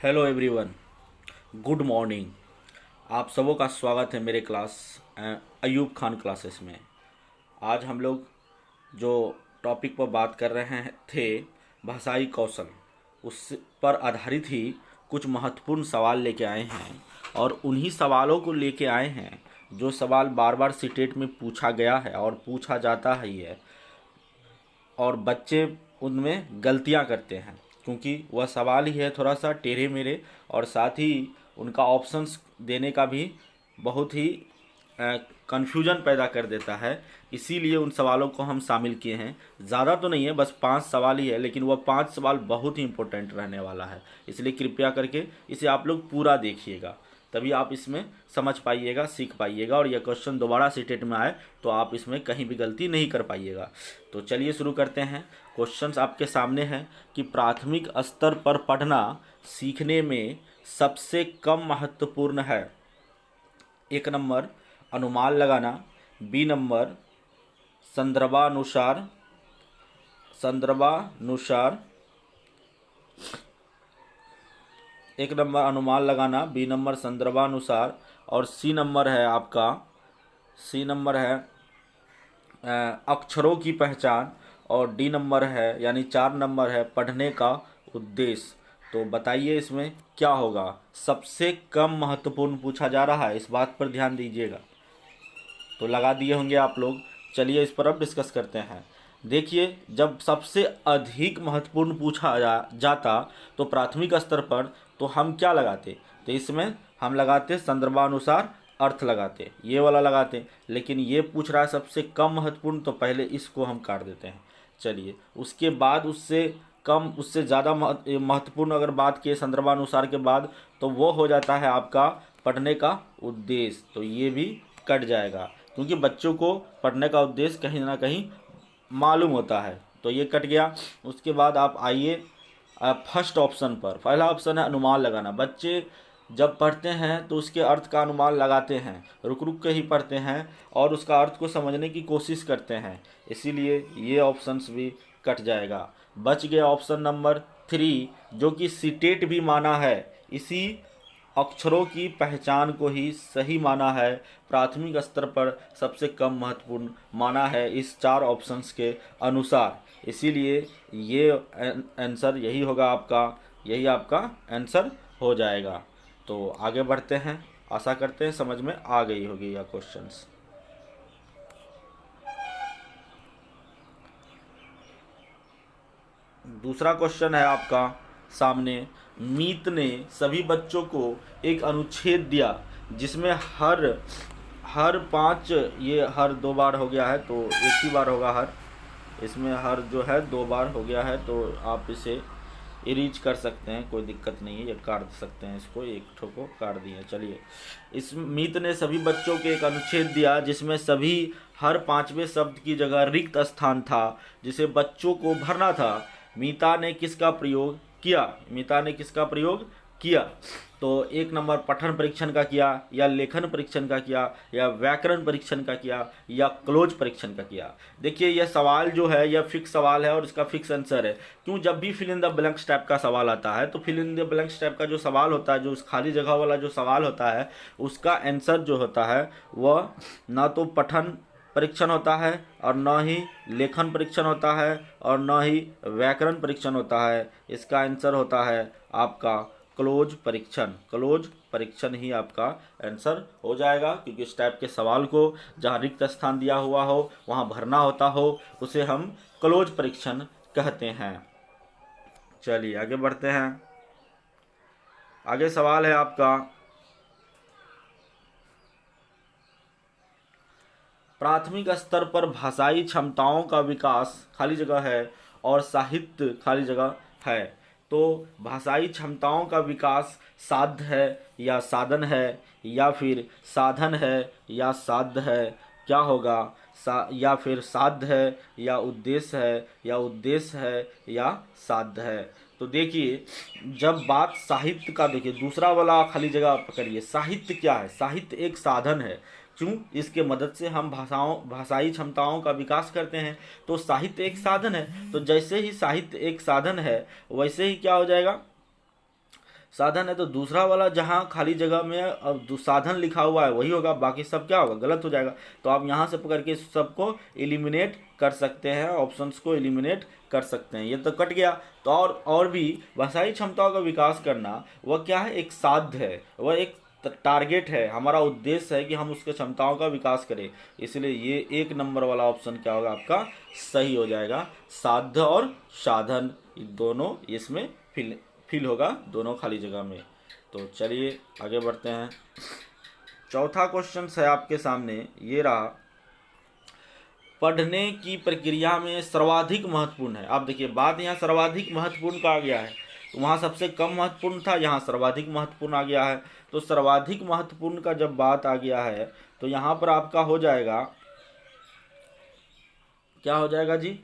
Hello everyone, good morning. आप सबों का स्वागत है मेरे क्लास अयूब खान क्लासेस में। आज हम लोग जो टॉपिक पर बात कर रहे थे भाषाई कौशल, उस पर आधारित ही कुछ महत्वपूर्ण सवाल लेके आए हैं और उन्हीं सवालों को लेके आए हैं जो सवाल बार बार सीटेट में पूछा गया है और पूछा जाता ही है और बच्चे उनमें गलतियां करते हैं क्योंकि वह सवाल ही है थोड़ा सा टेढ़े मेढ़े और साथ ही उनका ऑप्शंस देने का भी बहुत ही कन्फ्यूजन पैदा कर देता है। इसीलिए उन सवालों को हम शामिल किए हैं। ज़्यादा तो नहीं है, बस 5 सवाल ही है, लेकिन वह 5 सवाल बहुत ही इंपॉर्टेंट रहने वाला है। इसलिए कृपया करके इसे आप लोग पूरा देखिएगा, तभी आप इसमें समझ पाइएगा, सीख पाइएगा और यह क्वेश्चन दोबारा सीटेट में आए तो आप इसमें कहीं भी गलती नहीं कर पाइएगा। तो चलिए शुरू करते हैं। क्वेश्चंस आपके सामने हैं कि प्राथमिक स्तर पर पढ़ना सीखने में सबसे कम महत्वपूर्ण है। 1 नंबर अनुमान लगाना, बी नंबर संदर्भानुसार संदर्भानुसार 1 नंबर अनुमान लगाना, बी नंबर संदर्भानुसार और सी नंबर है आपका अक्षरों की पहचान और डी नंबर है यानी 4 नंबर है पढ़ने का उद्देश्य। तो बताइए इसमें क्या होगा। सबसे कम महत्वपूर्ण पूछा जा रहा है, इस बात पर ध्यान दीजिएगा। तो लगा दिए होंगे आप लोग। चलिए इस पर अब डिस्कस करते हैं। देखिए, जब सबसे अधिक महत्वपूर्ण पूछा जाता तो प्राथमिक स्तर पर तो हम क्या लगाते, तो इसमें हम लगाते संदर्भानुसार अर्थ लगाते, ये वाला लगाते। लेकिन ये पूछ रहा है सबसे कम महत्वपूर्ण, तो पहले इसको हम काट देते हैं। चलिए, उसके बाद उससे कम उससे ज़्यादा महत्वपूर्ण अगर बात किए संदर्भानुसार के बाद, तो वो हो जाता है आपका पढ़ने का उद्देश्य। तो ये भी कट जाएगा क्योंकि बच्चों को पढ़ने का उद्देश्य कहीं ना कहीं मालूम होता है, तो ये कट गया। उसके बाद आप आइए फर्स्ट ऑप्शन पर। पहला ऑप्शन है अनुमान लगाना। बच्चे जब पढ़ते हैं तो उसके अर्थ का अनुमान लगाते हैं, रुक रुक के ही पढ़ते हैं और उसका अर्थ को समझने की कोशिश करते हैं, इसीलिए ये ऑप्शंस भी कट जाएगा। बच गया ऑप्शन नंबर 3 जो कि सीटेट भी माना है, इसी अक्षरों की पहचान को ही सही माना है, प्राथमिक स्तर पर सबसे कम महत्वपूर्ण माना है इस 4 ऑप्शंस के अनुसार। इसीलिए ये आंसर यही होगा आपका, यही आपका आंसर हो जाएगा। तो आगे बढ़ते हैं, आशा करते हैं समझ में आ गई होगी यह क्वेश्चंस। दूसरा क्वेश्चन है आपका सामने। मीत ने सभी बच्चों को एक अनुच्छेद दिया जिसमें हर 5, ये हर 2 बार हो गया है तो एक ही बार होगा हर, इसमें हर जो है 2 बार हो गया है, तो आप इसे इरीज कर सकते हैं, कोई दिक्कत नहीं है, ये काट सकते हैं, इसको एक ठो को काट दिए। चलिए, इस मीत ने सभी बच्चों को एक अनुच्छेद दिया जिसमें सभी हर 5वें शब्द की जगह रिक्त स्थान था जिसे बच्चों को भरना था। मीता ने किसका प्रयोग किया? तो 1 नंबर पठन परीक्षण का किया, या लेखन परीक्षण का किया, या व्याकरण परीक्षण का किया, या क्लोज परीक्षण का किया। देखिए, यह सवाल जो है यह फिक्स सवाल है और इसका फिक्स आंसर है। क्यों? जब भी fill in the blanks type का सवाल आता है तो fill in the blanks type का जो सवाल होता है, जो उस खाली जगह वाला जो सवाल होता है, उसका आंसर जो होता है वह ना तो पठन परीक्षण होता है और न ही लेखन परीक्षण होता है और न ही व्याकरण परीक्षण होता है। इसका आंसर होता है आपका क्लोज परीक्षण ही आपका आंसर हो जाएगा, क्योंकि इस टाइप के सवाल को जहाँ रिक्त स्थान दिया हुआ हो वहाँ भरना होता हो उसे हम क्लोज परीक्षण कहते हैं। चलिए आगे बढ़ते हैं। आगे सवाल है आपका, प्राथमिक स्तर पर भाषाई क्षमताओं का विकास खाली जगह है और साहित्य खाली जगह है। तो भाषाई क्षमताओं का विकास साध्य है या साधन है, या फिर साधन है या साध्य है, क्या होगा? या फिर साध्य है या उद्देश्य है, या उद्देश्य है या साध्य है। तो देखिए, जब बात साहित्य का, देखिए दूसरा वाला खाली जगह पकड़िए। साहित्य क्या है? साहित्य एक साधन है। क्यों? इसके मदद से हम भाषाई क्षमताओं का विकास करते हैं। तो साहित्य एक साधन है, तो जैसे ही साहित्य एक साधन है वैसे ही क्या हो जाएगा? साधन है तो दूसरा वाला जहाँ खाली जगह में अब साधन लिखा हुआ है वही होगा, बाकी सब क्या होगा, गलत हो जाएगा। तो आप यहाँ से पकड़ के सबको एलिमिनेट कर सकते हैं, ऑप्शंस को एलिमिनेट कर सकते हैं। ये तो कट गया। तो और भी भाषाई क्षमताओं का विकास करना वह क्या है, एक साध्य है, वह एक टारगेट है, हमारा उद्देश्य है कि हम उसके क्षमताओं का विकास करें। इसलिए ये 1 नंबर वाला ऑप्शन क्या होगा आपका, सही हो जाएगा। साध्य और साधन दोनों इसमें फिल होगा, दोनों खाली जगह में। तो चलिए आगे बढ़ते हैं। चौथा क्वेश्चन है आपके सामने, ये रहा, पढ़ने की प्रक्रिया में सर्वाधिक महत्वपूर्ण है। आप देखिए बात यहाँ सर्वाधिक महत्वपूर्ण का आ गया है, तो वहाँ सबसे कम महत्वपूर्ण था, यहाँ सर्वाधिक महत्वपूर्ण आ गया है। तो सर्वाधिक महत्वपूर्ण का जब बात आ गया है तो यहाँ पर आपका हो जाएगा, क्या हो जाएगा जी,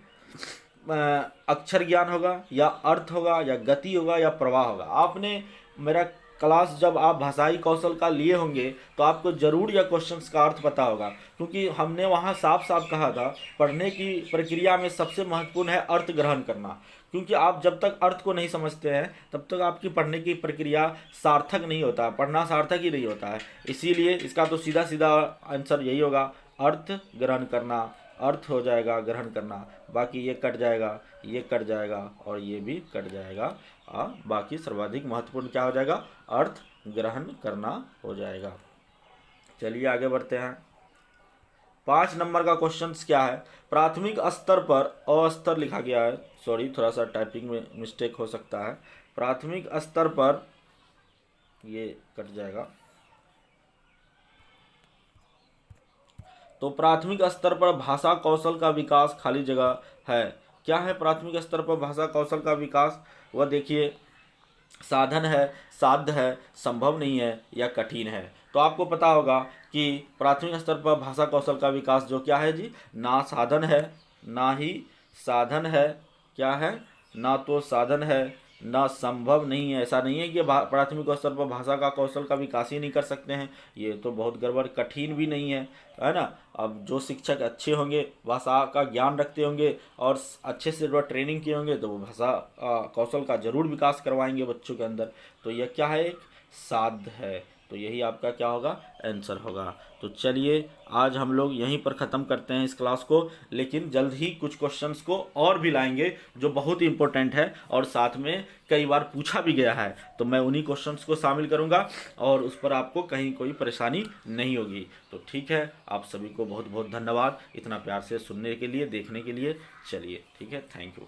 अक्षर ज्ञान होगा या अर्थ होगा या गति होगा या प्रवाह होगा। आपने मेरा क्लास जब आप भाषाई कौशल का लिए होंगे तो आपको जरूर यह क्वेश्चंस का अर्थ पता होगा, क्योंकि हमने वहाँ साफ साफ कहा था पढ़ने की प्रक्रिया में सबसे महत्वपूर्ण है अर्थ ग्रहण करना। क्योंकि आप जब तक अर्थ को नहीं समझते हैं तब तक आपकी पढ़ने की प्रक्रिया सार्थक नहीं होता, पढ़ना सार्थक ही नहीं होता है। इसीलिए इसका तो सीधा सीधा आंसर यही होगा, अर्थ ग्रहण करना। अर्थ हो जाएगा ग्रहण करना, बाकी ये कट जाएगा, ये कट जाएगा और ये भी कट जाएगा। बाकी सर्वाधिक महत्वपूर्ण क्या हो जाएगा, अर्थ ग्रहण करना हो जाएगा। चलिए आगे बढ़ते हैं। 5 नंबर का क्वेश्चन क्या है, प्राथमिक स्तर पर अस्तर लिखा गया है, सॉरी थोड़ा सा टाइपिंग में मिस्टेक हो सकता है। प्राथमिक स्तर पर, ये कट जाएगा। तो प्राथमिक स्तर पर भाषा कौशल का विकास खाली जगह है। क्या है प्राथमिक स्तर पर भाषा कौशल का विकास, वह देखिए साधन है, साध्य है, संभव नहीं है या कठिन है। तो आपको पता होगा कि प्राथमिक स्तर पर भाषा कौशल का विकास जो क्या है जी, ना साधन है ना ही साधन है, क्या है, ना तो साधन है ना संभव नहीं है। ऐसा नहीं है कि प्राथमिक स्तर पर भाषा का कौशल का विकास ही नहीं कर सकते हैं, ये तो बहुत गड़बड़, कठिन भी नहीं है ना। अब जो शिक्षक अच्छे होंगे, भाषा का ज्ञान रखते होंगे और अच्छे से जो ट्रेनिंग किए होंगे तो वो भाषा कौशल का जरूर विकास करवाएंगे बच्चों के अंदर। तो यह क्या है, एक साध्य है। तो यही आपका क्या होगा, आंसर होगा। तो चलिए आज हम लोग यहीं पर ख़त्म करते हैं इस क्लास को, लेकिन जल्द ही कुछ क्वेश्चंस को और भी लाएंगे जो बहुत ही इंपॉर्टेंट है और साथ में कई बार पूछा भी गया है। तो मैं उन्हीं क्वेश्चंस को शामिल करूंगा और उस पर आपको कहीं कोई परेशानी नहीं होगी। तो ठीक है, आप सभी को बहुत बहुत धन्यवाद इतना प्यार से सुनने के लिए, देखने के लिए। चलिए ठीक है, थैंक यू।